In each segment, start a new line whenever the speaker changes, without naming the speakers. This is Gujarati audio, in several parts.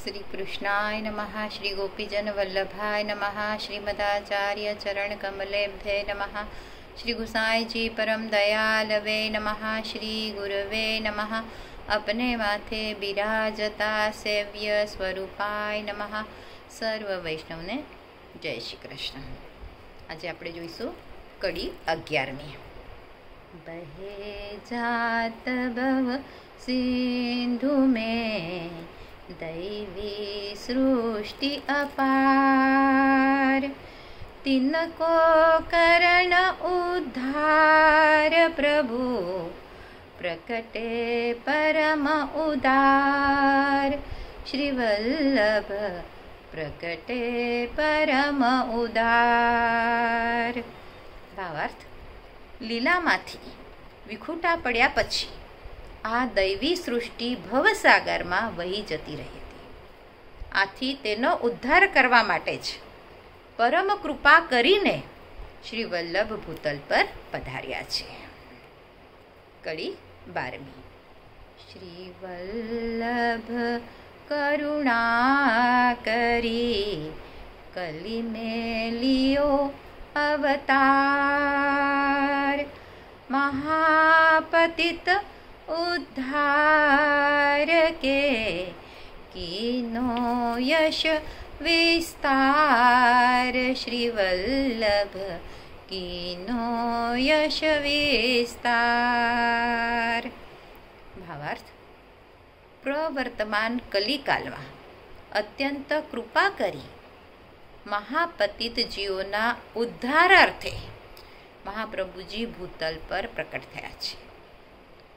श्री कृष्णाय नमः। श्री गोपीजन वल्लभाय नमः। श्रीमदाचार्य चरण कमलेभ्ये नमः। श्री गुसाई जी परम दयालवे नमः। श्री गुरवे नमः। अपने माथे बिराजता सेव्य स्वरूपाय नमः। सर्व वैष्णवने जय श्री कृष्ण। आज આપણે જોઈશું કડી 11મી। बहे जात भव सिंधु में दैवी सृष्टि अपार, तिनको करण उद्धार प्रभु प्रकटे परम उदार। श्री वल्लभ प्रकटे परम उदार। भावार्थ, લીલામાંથી વિખૂટા પડ્યા પછી આ દૈવી સૃષ્ટિ ભવસાગરમાં વહી જતી રહી હતી। આથી તેનો ઉદ્ધાર કરવા માટે જ પરમ કૃપા કરીને શ્રી વલ્લભ ભૂતલ પર પધાર્યા છે। કડી 12મી। શ્રી વલ્લભ કરુણા કરી કલી में लियो अवतार, महापतित उद्धार के कीनो यश विस्तार। श्री वल्लभ कीनो यश विस्तार। भावार्थ, प्रवर्तमान कलिकालમાં અત્યંત કૃપા કરી મહાપતિત જીવોના ઉદ્ધારાર્થે મહાપ્રભુજી ભૂતલ પર પ્રકટ થયા છે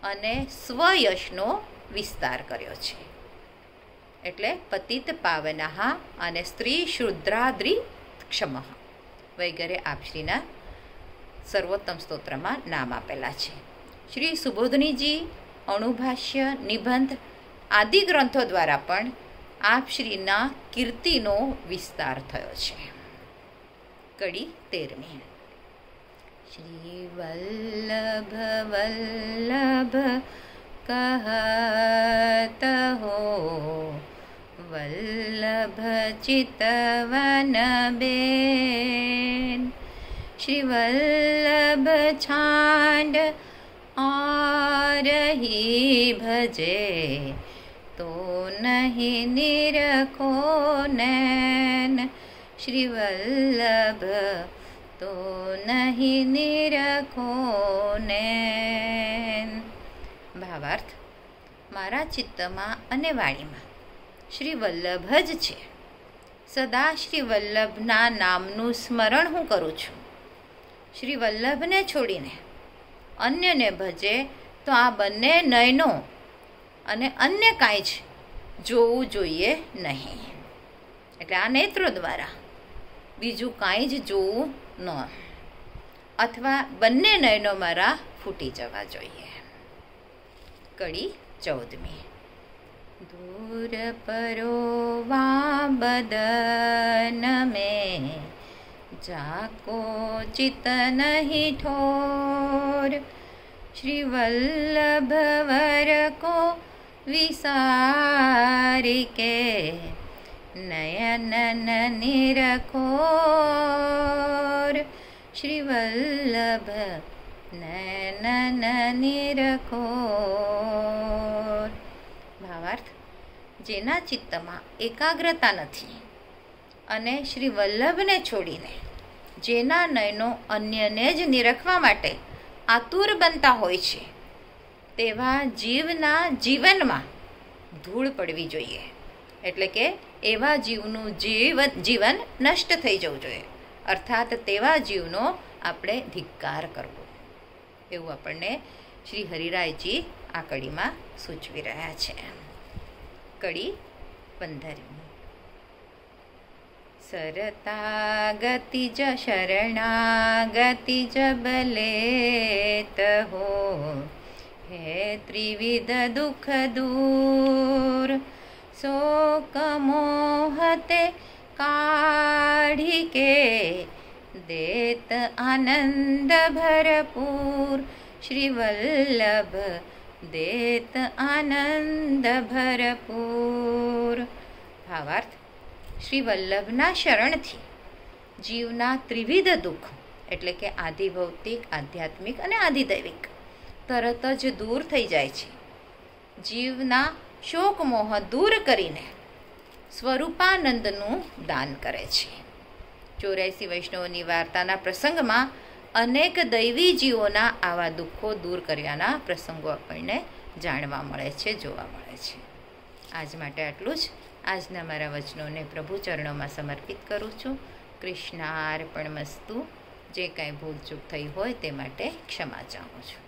અને સ્વયશનો વિસ્તાર કર્યો છે। એટલે પતિત પાવનઃ અને સ્ત્રી શુદ્રાદ્રિ ક્ષમઃ વગેરે આપશ્રીના સર્વોત્તમ સ્તોત્રમાં નામ આપેલા છે। શ્રી સુબોધનીજી અણુભાષ્ય, નિબંધ આદિ ગ્રંથો દ્વારા પણ આપશ્રીના કીર્તિનો વિસ્તાર થયો છે। કડી 13મી। શ્રી વલ્લભ વલ્લભ કહત હો, વલ્લભ ચિતવન બેન। શ્રી વલ્લભ છાંડ और ही भजे, तो नहीं निरखो नैन। श्री वल्लभ तो नहीं निरखो नैन। भावार्थ, मारा चित्तमां अने वाणीमां श्री वल्लभ ज छे। सदा श्री वल्लभना नामनुं स्मरण हूँ करूँ छूं। श्री वल्लभने छोड़ीने अन्यने भजे तो आ बंने नयनो અને અન્ય કાંઈ જ જોવું જોઈએ નહીં। એટલે આ નેત્રો દ્વારા બીજું કાંઈ જ જોવું ન, અથવા બંને નયનો મારા ફૂટી જવા જોઈએ। કડી 14મી। દૂર પરોવા બદન મેં જાકો ચિત નહીં ઠોર। श्री वल्लभ वर को विसारी के नयनन निरखोर। श्री वल्लभ नयनन निरखोर। भावार्थ, जेना चित्तमां एकाग्रता નથી અને શ્રી વલ્લભને છોડીને જેના નયનો અન્યને જ નિરખવા માટે આતુર બનતા હોય છે, તેવા જીવના જીવનમાં ધૂળ પડવી જોઈએ। એટલે કે એવા જીવનું જીવન નષ્ટ થઈ જવું જોઈએ, અર્થાત તેવા જીવનો આપણે ધિક્કાર કરવો, એવું આપણને શ્રી હરિરાયજી આ કડીમાં સૂચવી રહ્યા છે। કડી 15મી। सरतागति ज शरणागति जब लेत हो, है त्रिविध दुख दूर। शोक मोहते काढ़ी के देत आनंद भरपूर। श्री वल्लभ देत आनंद भरपूर। ભાવાર્થ: શ્રી વલ્લભના શરણથી જીવના ત્રિવિધ દુઃખ એટલે કે આધિભૌતિક, આધ્યાત્મિક અને આધિદૈવિક તરત જ દૂર થઈ જાય છે. જીવના શોકમોહ દૂર કરીને સ્વરૂપાનંદનું દાન કરે છે. 84 વૈષ્ણવોની વાર્તાના પ્રસંગમાં અનેક દૈવી જીવોના આવા દુઃખો દૂર કર્યાના પ્રસંગો આપણને જાણવા મળે છે, જોવા મળે છે. આજ માટે આટલું જ. આજના મારા વચનોને પ્રભુ ચરણોમાં સમર્પિત કરું છું. કૃષ્ણાર્પણમસ્તુ. જે કાંઈ ભૂલચૂક થઈ હોય તે માટે ક્ષમા ચાહું છું.